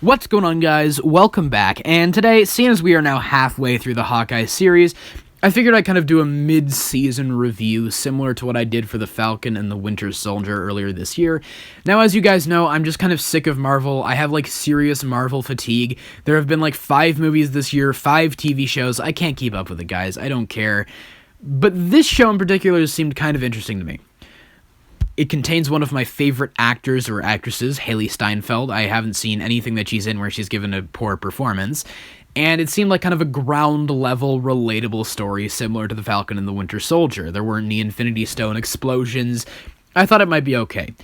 What's going on, guys? Welcome back, and today, seeing as we are now halfway through the Hawkeye series, I figured I'd kind of do a mid-season review similar to what I did for the Falcon and the Winter Soldier earlier this year. Now, as you guys know, I'm just kind of sick of Marvel. I have, serious Marvel fatigue. There have been, 5 movies this year, 5 TV shows. I can't keep up with it, guys. I don't care. But this show in particular seemed kind of interesting to me. It contains one of my favorite actors or actresses, Hailee Steinfeld. I haven't seen anything that she's in where she's given a poor performance. And it seemed like kind of a ground-level, relatable story similar to The Falcon and the Winter Soldier. There weren't any Infinity Stone explosions. I thought it might be okay.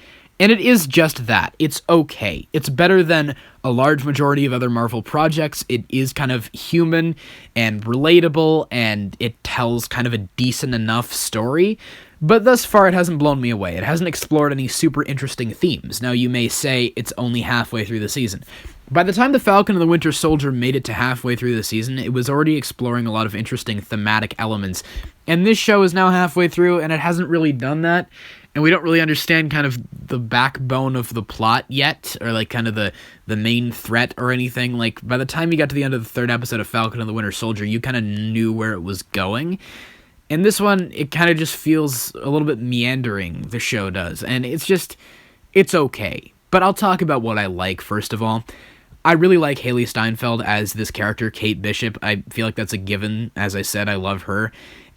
And it is just that. It's okay. It's better than a large majority of other Marvel projects. It is kind of human and relatable, and it tells kind of a decent enough story. But thus far, it hasn't blown me away. It hasn't explored any super interesting themes. Now, you may say it's only halfway through the season. By the time The Falcon and the Winter Soldier made it to halfway through the season, it was already exploring a lot of interesting thematic elements. And this show is now halfway through, and it hasn't really done that. And we don't really understand kind of the backbone of the plot yet, or kind of the main threat or anything. By the time you got to the end of the 3rd episode of Falcon and the Winter Soldier, you kind of knew where it was going. And this one, it kind of just feels a little bit meandering, the show does. And it's okay. But I'll talk about what I like, first of all. I really like Hailee Steinfeld as this character, Kate Bishop. I feel like that's a given. As I said, I love her.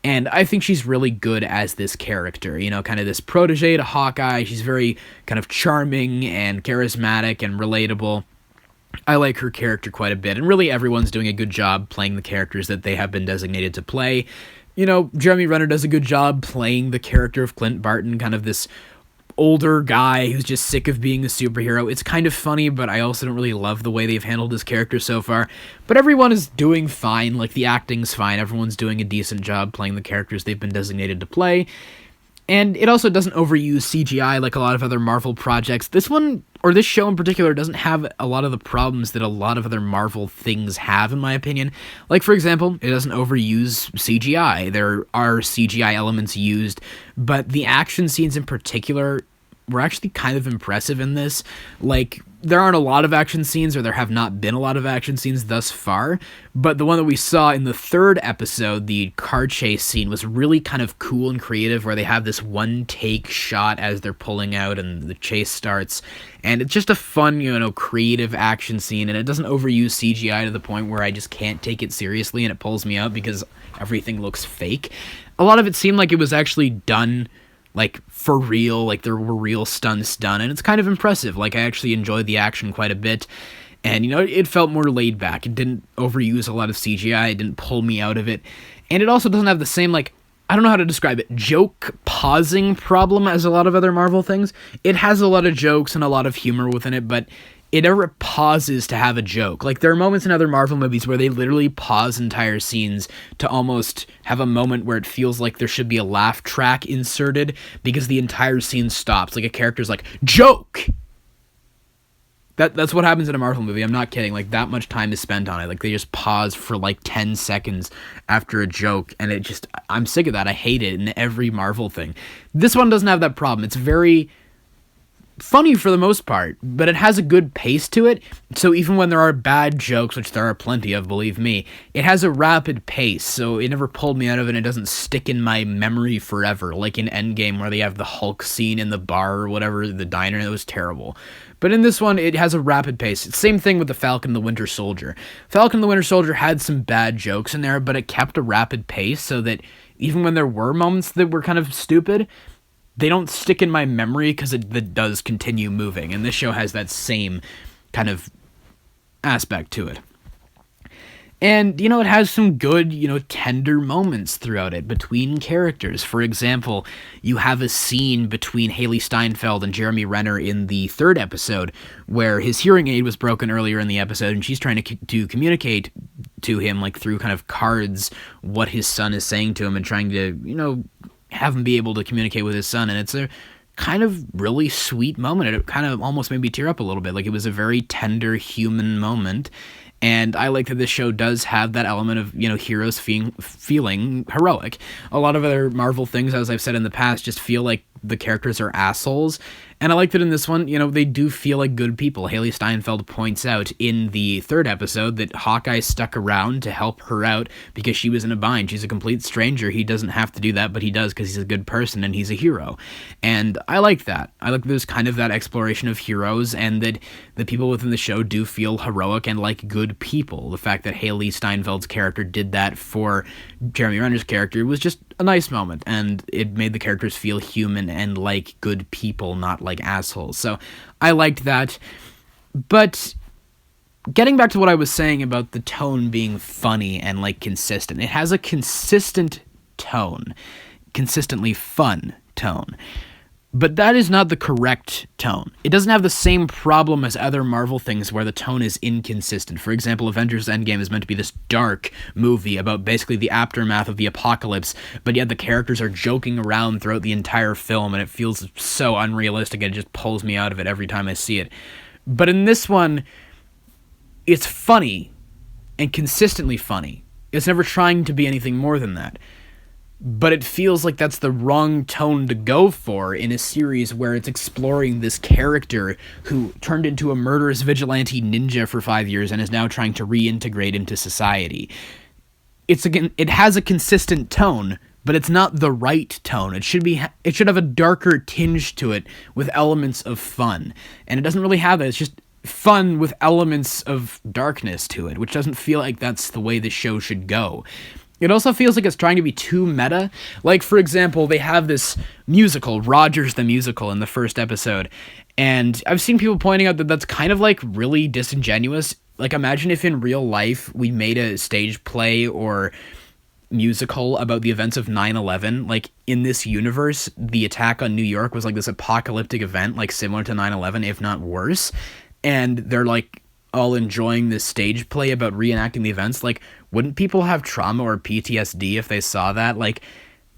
And I think she's really good as this character, kind of this protege to Hawkeye. She's very kind of charming and charismatic and relatable. I like her character quite a bit, and really everyone's doing a good job playing the characters that they have been designated to play. Jeremy Renner does a good job playing the character of Clint Barton, kind of this older guy who's just sick of being a superhero. It's kind of funny, but I also don't really love the way they've handled his character so far. But everyone is doing fine, the acting's fine, everyone's doing a decent job playing the characters they've been designated to play. And it also doesn't overuse CGI like a lot of other Marvel projects. This show in particular, doesn't have a lot of the problems that a lot of other Marvel things have, in my opinion. For example, it doesn't overuse CGI. There are CGI elements used, but the action scenes in particular were actually kind of impressive in this. There aren't a lot of action scenes, or there have not been a lot of action scenes thus far, but the one that we saw in the 3rd episode, the car chase scene, was really kind of cool and creative, where they have this one-take shot as they're pulling out and the chase starts, and it's just a fun, creative action scene, and it doesn't overuse CGI to the point where I just can't take it seriously, and it pulls me out because everything looks fake. A lot of it seemed like it was actually done for real, there were real stunts done, and it's kind of impressive. I actually enjoyed the action quite a bit, and, it felt more laid back. It didn't overuse a lot of CGI, it didn't pull me out of it, and it also doesn't have the same, I don't know how to describe it, joke pausing problem as a lot of other Marvel things. It has a lot of jokes and a lot of humor within it, but it never pauses to have a joke. There are moments in other Marvel movies where they literally pause entire scenes to almost have a moment where it feels like there should be a laugh track inserted because the entire scene stops. A character's joke! That's what happens in a Marvel movie. I'm not kidding. That much time is spent on it. They just pause for 10 seconds after a joke, and I'm sick of that. I hate it in every Marvel thing. This one doesn't have that problem. It's very funny for the most part, but it has a good pace to it, so even when there are bad jokes, which there are plenty of, believe me, it has a rapid pace, so it never pulled me out of it, and it doesn't stick in my memory forever, like in Endgame, where they have the Hulk scene in the bar or whatever, the diner. It was terrible. But in this one, it has a rapid pace. Same thing with the Falcon and the Winter Soldier. Falcon and the Winter Soldier had some bad jokes in there, but it kept a rapid pace, so that even when there were moments that were kind of stupid, they don't stick in my memory because it does continue moving, and this show has that same kind of aspect to it. And, it has some good, tender moments throughout it between characters. For example, you have a scene between Hailee Steinfeld and Jeremy Renner in the 3rd episode where his hearing aid was broken earlier in the episode, and she's trying to communicate to him, through kind of cards, what his son is saying to him, and trying to, have him be able to communicate with his son, and it's a kind of really sweet moment. It kind of almost made me tear up a little bit. It was a very tender human moment, and I like that this show does have that element of, heroes feeling heroic. A lot of other Marvel things, as I've said in the past, just feel like the characters are assholes, And I like that in this one, they do feel like good people. Haley Steinfeld points out in the third episode that Hawkeye stuck around to help her out because she was in a bind. She's a complete stranger. He doesn't have to do that, but he does because he's a good person and he's a hero. And I like that. I like that there's kind of that exploration of heroes, and that the people within the show do feel heroic and like good people. The fact that Haley Steinfeld's character did that for Jeremy Renner's character was just a nice moment, and it made the characters feel human and like good people, not like assholes. So I liked that. But getting back to what I was saying about the tone being funny and like consistent, it has a consistent tone, consistently fun tone. But that is not the correct tone. It doesn't have the same problem as other Marvel things where the tone is inconsistent. For example, Avengers Endgame is meant to be this dark movie about basically the aftermath of the apocalypse, but yet the characters are joking around throughout the entire film, and it feels so unrealistic, and it just pulls me out of it every time I see it. But in this one, it's funny, and consistently funny. It's never trying to be anything more than that. But it feels like that's the wrong tone to go for in a series where it's exploring this character who turned into a murderous vigilante ninja for 5 years and is now trying to reintegrate into society. It has a consistent tone, but it's not the right tone. It should have a darker tinge to it with elements of fun. And it doesn't really have that. It's just fun with elements of darkness to it, which doesn't feel like that's the way the show should go. It also feels like it's trying to be too meta. Like, for example, they have this musical, Rogers the Musical, in the first episode. And I've seen people pointing out that that's kind of, like, really disingenuous. Like, imagine if in real life we made a stage play or musical about the events of 9/11. Like, in this universe, the attack on New York was, like, this apocalyptic event, like, similar to 9/11, if not worse. And they're, like, all enjoying this stage play about reenacting the events. Like, wouldn't people have trauma or PTSD if they saw that? Like,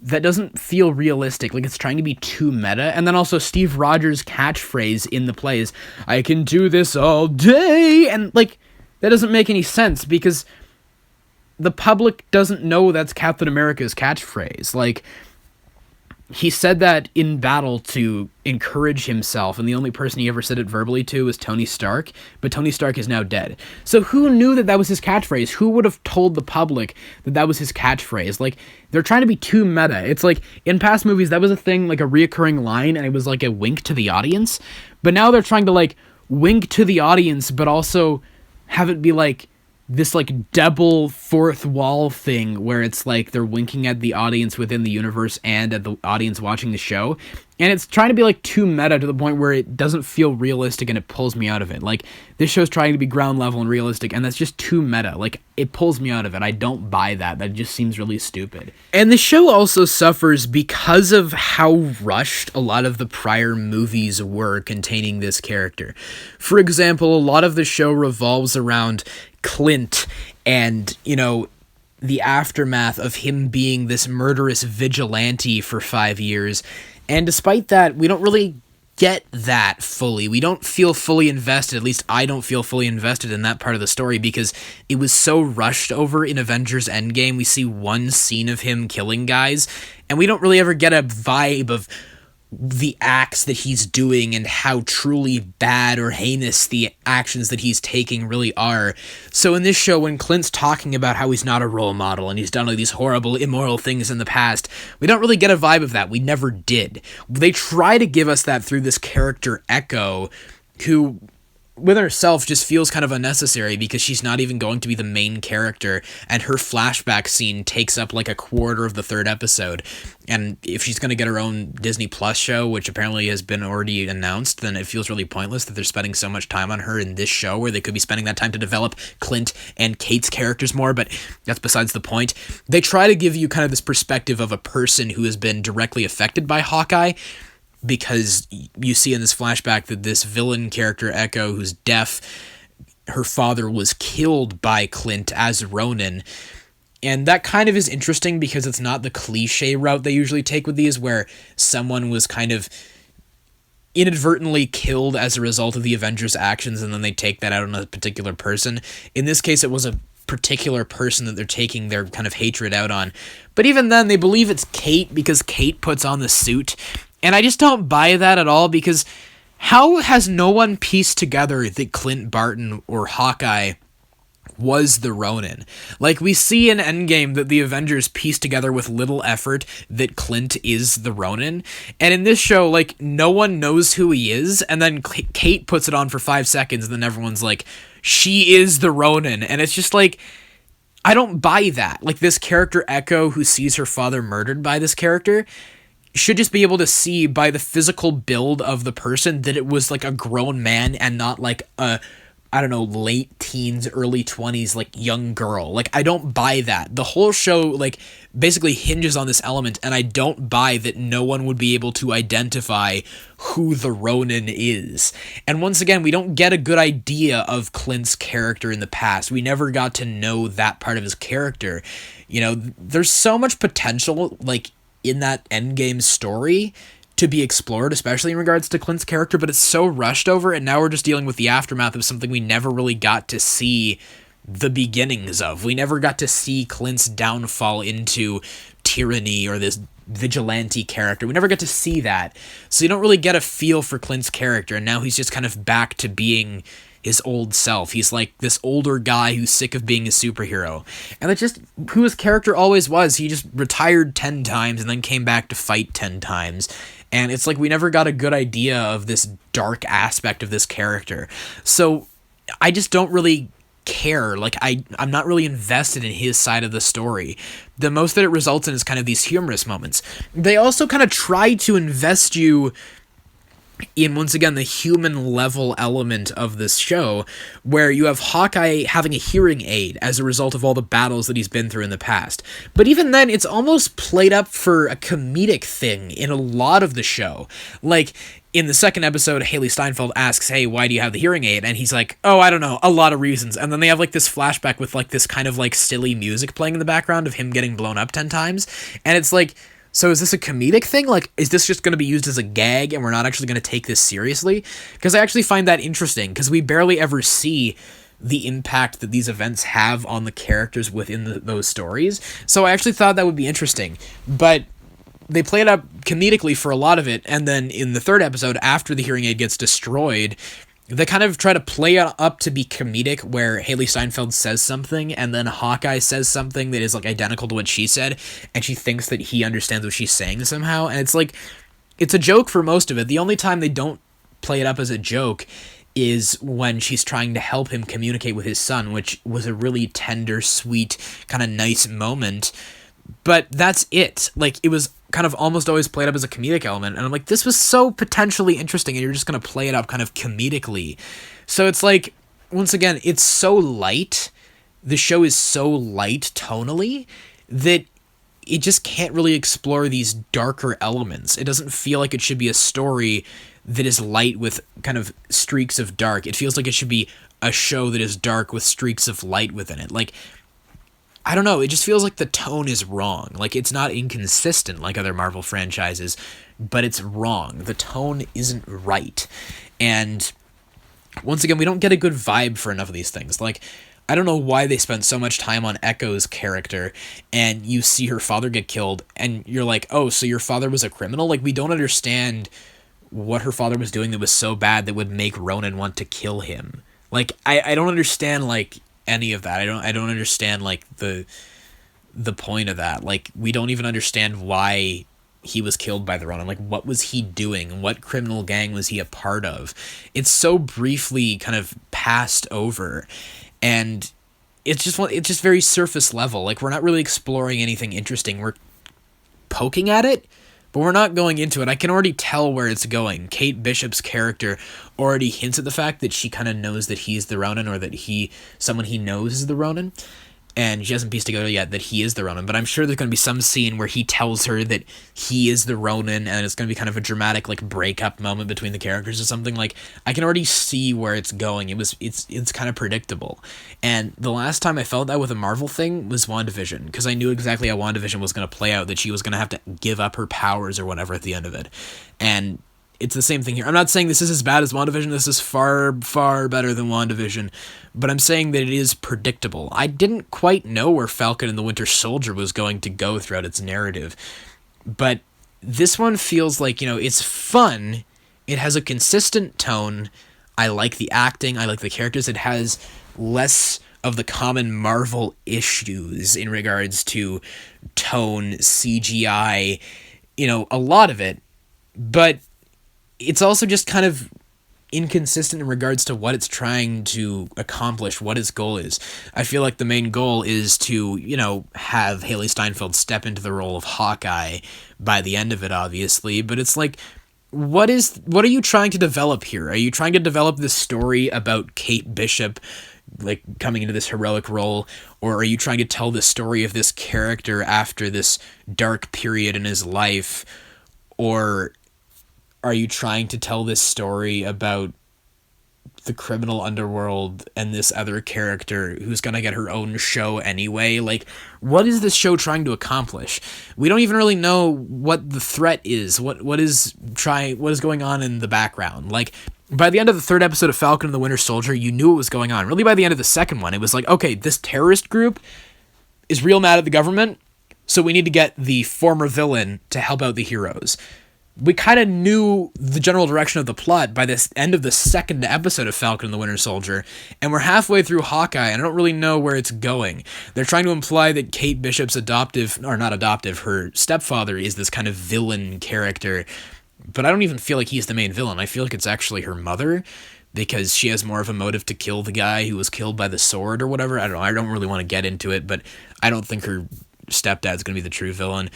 that doesn't feel realistic. Like, it's trying to be too meta. And then also Steve Rogers' catchphrase in the play is, "I can do this all day," and, like, that doesn't make any sense because the public doesn't know that's Captain America's catchphrase. Like, he said that in battle to encourage himself, and the only person he ever said it verbally to was Tony Stark, but Tony Stark is now dead. So who knew that that was his catchphrase? Who would have told the public that that was his catchphrase? Like, they're trying to be too meta. It's like, in past movies, that was a thing, like a reoccurring line, and it was like a wink to the audience. But now they're trying to, like, wink to the audience, but also have it be, like, this, like, double fourth wall thing where it's like they're winking at the audience within the universe and at the audience watching the show. And it's trying to be, like, too meta to the point where it doesn't feel realistic and it pulls me out of it. Like, this show's trying to be ground level and realistic, and that's just too meta. Like, it pulls me out of it. I don't buy that. That just seems really stupid. And the show also suffers because of how rushed a lot of the prior movies were containing this character. For example, a lot of the show revolves around Clint and, the aftermath of him being this murderous vigilante for 5 years. And despite that, we don't really get that fully. We don't feel fully invested, at least I don't feel fully invested in that part of the story because it was so rushed over in Avengers Endgame. We see one scene of him killing guys, and we don't really ever get a vibe of the acts that he's doing and how truly bad or heinous the actions that he's taking really are. So in this show, when Clint's talking about how he's not a role model and he's done all these horrible, immoral things in the past, we don't really get a vibe of that. We never did. They try to give us that through this character Echo, who with herself just feels kind of unnecessary because she's not even going to be the main character, and her flashback scene takes up like a quarter of the third episode. And if she's going to get her own Disney Plus show, which apparently has been already announced, then it feels really pointless that they're spending so much time on her in this show where they could be spending that time to develop Clint and Kate's characters more, but that's besides the point. They try to give you kind of this perspective of a person who has been directly affected by Hawkeye, because you see in this flashback that this villain character, Echo, who's deaf, her father was killed by Clint as Ronin. And that kind of is interesting because it's not the cliche route they usually take with these, where someone was kind of inadvertently killed as a result of the Avengers' actions and then they take that out on a particular person. In this case, it was a particular person that they're taking their kind of hatred out on. But even then, they believe it's Kate because Kate puts on the suit. And I just don't buy that at all because how has no one pieced together that Clint Barton or Hawkeye was the Ronin? Like, we see in Endgame that the Avengers piece together with little effort that Clint is the Ronin, and in this show, like, no one knows who he is, and then Kate puts it on for 5 seconds, and then everyone's like, she is the Ronin, and it's just like, I don't buy that. Like, this character Echo, who sees her father murdered by this character, should just be able to see by the physical build of the person that it was like a grown man and not like a, I don't know, late teens, early 20s, like young girl. Like, I don't buy that. The whole show, like, basically hinges on this element, and I don't buy that no one would be able to identify who the Ronin is. And once again, we don't get a good idea of Clint's character in the past. We never got to know that part of his character. You know, there's so much potential, like, in that Endgame story to be explored, especially in regards to Clint's character, but it's so rushed over, and now we're just dealing with the aftermath of something we never really got to see the beginnings of. We never got to see Clint's downfall into tyranny or this vigilante character. We never got to see that. So you don't really get a feel for Clint's character, and now he's just kind of back to being his old self. He's like this older guy who's sick of being a superhero. And that's just who his character always was. He just retired 10 times and then came back to fight 10 times. And it's like we never got a good idea of this dark aspect of this character. So I just don't really care. Like, I'm not really invested in his side of the story. The most that it results in is kind of these humorous moments. They also kind of try to invest you in, once again, the human level element of this show, where you have Hawkeye having a hearing aid as a result of all the battles that he's been through in the past. But even then, it's almost played up for a comedic thing in a lot of the show. Like, in the second episode, Haley Steinfeld asks, hey, why do you have the hearing aid? And he's like, oh, I don't know, a lot of reasons. And then they have, like, this flashback with, like, this kind of, like, silly music playing in the background of him getting blown up 10 times. And it's like, so is this a comedic thing? Like, is this just going to be used as a gag and we're not actually going to take this seriously? Because I actually find that interesting, because we barely ever see the impact that these events have on the characters within those stories. So I actually thought that would be interesting. But they play it up comedically for a lot of it, and then in the third episode, after the hearing aid gets destroyed, they kind of try to play it up to be comedic, where Haley Steinfeld says something, and then Hawkeye says something that is, like, identical to what she said, and she thinks that he understands what she's saying somehow, and it's like, it's a joke for most of it. The only time they don't play it up as a joke is when she's trying to help him communicate with his son, which was a really tender, sweet, kind of nice moment, but that's it. Like, it was kind of almost always played up as a comedic element, and I'm like, this was so potentially interesting, and you're just gonna play it up kind of comedically. So it's like, once again, it's so light, the show is so light tonally, that it just can't really explore these darker elements. It doesn't feel like it should be a story that is light with kind of streaks of dark. It feels like it should be a show that is dark with streaks of light within it. Like, I don't know, it just feels like the tone is wrong. Like, it's not inconsistent like other Marvel franchises, but it's wrong. The tone isn't right. And once again, we don't get a good vibe for enough of these things. Like, I don't know why they spent so much time on Echo's character, and you see her father get killed, and you're like, oh, so your father was a criminal? Like, we don't understand what her father was doing that was so bad that would make Ronan want to kill him. Like, I don't understand, like, any of that. I don't understand, like, the point of that. Like, we don't even understand why he was killed by the Ronin. Like, what was he doing? What criminal gang was he a part of? It's so briefly kind of passed over, and it's just very surface level. Like, we're not really exploring anything interesting. We're poking at it, but we're not going into it. I can already tell where it's going. Kate Bishop's character already hints at the fact that she kind of knows that he's the Ronin, or that someone he knows is the Ronin. And she hasn't pieced together yet that he is the Ronin, but I'm sure there's going to be some scene where he tells her that he is the Ronin, and it's going to be kind of a dramatic, like, breakup moment between the characters or something. Like, I can already see where it's going. It's kind of predictable. And the last time I felt that with a Marvel thing was WandaVision, because I knew exactly how WandaVision was going to play out, that she was going to have to give up her powers or whatever at the end of it. And it's the same thing here. I'm not saying this is as bad as WandaVision. This is far, far better than WandaVision. But I'm saying that it is predictable. I didn't quite know where Falcon and the Winter Soldier was going to go throughout its narrative. But this one feels like, it's fun It has a consistent tone. I like the acting. I like the characters. It has less of the common Marvel issues in regards to tone, CGI, a lot of it. But it's also just kind of inconsistent in regards to what it's trying to accomplish, what its goal is. I feel like the main goal is to, have Haley Steinfeld step into the role of Hawkeye by the end of it, obviously, but it's like, what are you trying to develop here? Are you trying to develop this story about Kate Bishop, like, coming into this heroic role, or are you trying to tell the story of this character after this dark period in his life, or are you trying to tell this story about the criminal underworld and this other character who's going to get her own show anyway? Like, what is this show trying to accomplish? We don't even really know what the threat is, what is going on in the background. Like, by the end of the third episode of Falcon and the Winter Soldier, you knew what was going on. Really, by the end of the second one, it was like, okay, this terrorist group is real mad at the government, so we need to get the former villain to help out the heroes. We kind of knew the general direction of the plot by this end of the second episode of Falcon and the Winter Soldier, and we're halfway through Hawkeye, and I don't really know where it's going. They're trying to imply that Kate Bishop's her stepfather is this kind of villain character, but I don't even feel like he's the main villain. I feel like it's actually her mother, because she has more of a motive to kill the guy who was killed by the sword or whatever. I don't know. I don't really want to get into it, but I don't think her stepdad's going to be the true villain.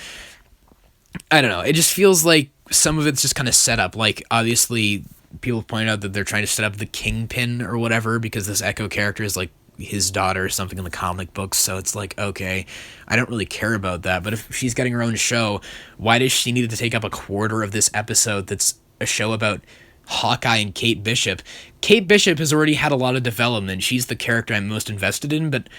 I don't know. It just feels like some of it's just kind of set up. Like, obviously, people point out that they're trying to set up the Kingpin or whatever because this Echo character is like his daughter or something in the comic books. So it's like, okay, I don't really care about that. But if she's getting her own show, why does she need to take up a quarter of this episode that's a show about Hawkeye and Kate Bishop? Kate Bishop has already had a lot of development. She's the character I'm most invested in, but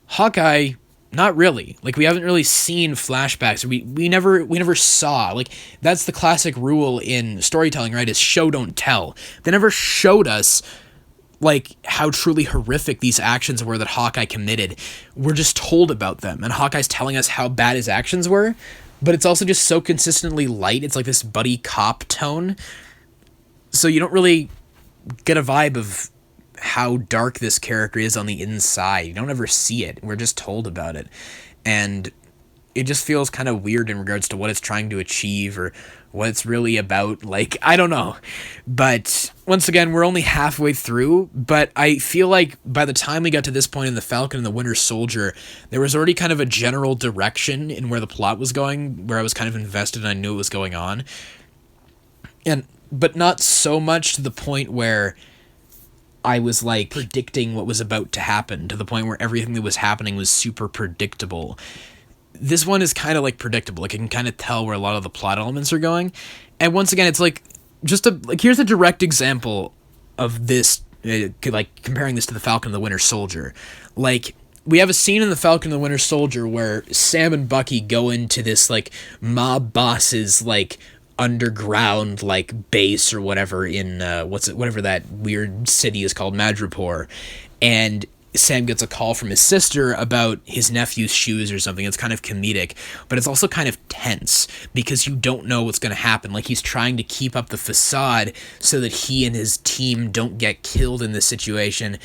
Hawkeye, not really. Like, we haven't really seen flashbacks. We never saw. Like, that's the classic rule in storytelling, right? Is show, don't tell. They never showed us, like, how truly horrific these actions were that Hawkeye committed. We're just told about them, and Hawkeye's telling us how bad his actions were, but it's also just so consistently light. It's like this buddy cop tone. So you don't really get a vibe of how dark this character is on the inside. You don't ever see it. We're just told about it. And it just feels kind of weird in regards to what it's trying to achieve or what it's really about. Like, I don't know. But once again, we're only halfway through, but I feel like by the time we got to this point in the Falcon and the Winter Soldier, there was already kind of a general direction in where the plot was going, where I was kind of invested and I knew what was going on. But not so much to the point where I was, like, predicting what was about to happen, to the point where everything that was happening was super predictable. This one is kind of, like, predictable. Like, I can kind of tell where a lot of the plot elements are going. And once again, it's, like, here's a direct example of this, like, comparing this to the Falcon and the Winter Soldier. Like, we have a scene in the Falcon and the Winter Soldier where Sam and Bucky go into this, like, mob boss's, like, underground, like, base or whatever in whatever that weird city is called, Madripoor, and Sam gets a call from his sister about his nephew's shoes or something. It's kind of comedic, but it's also kind of tense because you don't know what's going to happen. Like, he's trying to keep up the facade so that he and his team don't get killed in this situation.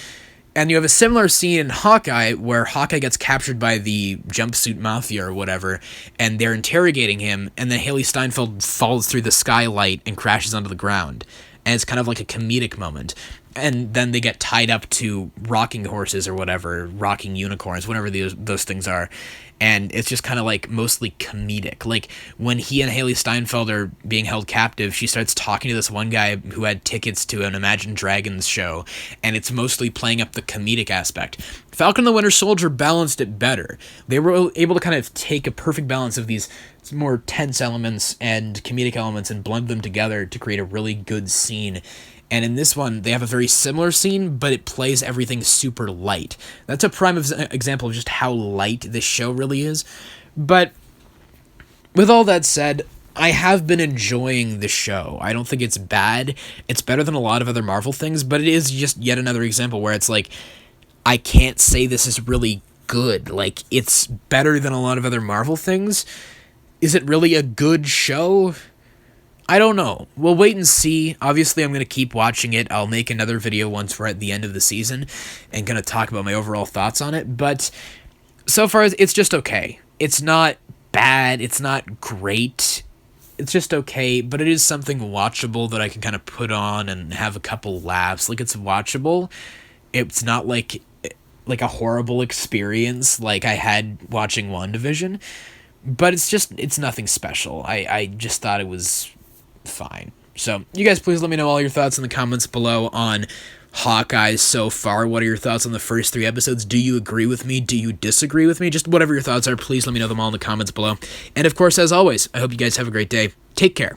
And you have a similar scene in Hawkeye where Hawkeye gets captured by the jumpsuit mafia or whatever, and they're interrogating him, and then Haley Steinfeld falls through the skylight and crashes onto the ground. And it's kind of like a comedic moment. And then they get tied up to rocking horses or whatever, rocking unicorns, whatever those things are. And it's just kind of like mostly comedic. Like, when he and Haley Steinfeld are being held captive, she starts talking to this one guy who had tickets to an Imagine Dragons show, and it's mostly playing up the comedic aspect. Falcon and the Winter Soldier balanced it better. They were able to kind of take a perfect balance of these more tense elements and comedic elements and blend them together to create a really good scene. And in this one, they have a very similar scene, but it plays everything super light. That's a prime example of just how light this show really is. But with all that said, I have been enjoying the show. I don't think it's bad. It's better than a lot of other Marvel things, but it is just yet another example where it's like, I can't say this is really good. Like, it's better than a lot of other Marvel things. Is it really a good show? I don't know. We'll wait and see. Obviously, I'm going to keep watching it. I'll make another video once we're at the end of the season and going to talk about my overall thoughts on it. But so far, it's just okay. It's not bad. It's not great. It's just okay, but it is something watchable that I can kind of put on and have a couple laughs. Like, it's watchable. It's not like a horrible experience like I had watching WandaVision, but it's nothing special. I just thought it was fine. So you guys please let me know all your thoughts in the comments below on Hawkeye so far. What are your thoughts on the first 3 episodes? Do you agree with me? Do you disagree with me? Just whatever your thoughts are, please let me know them all in the comments below. And of course, as always, I hope you guys have a great day. Take care.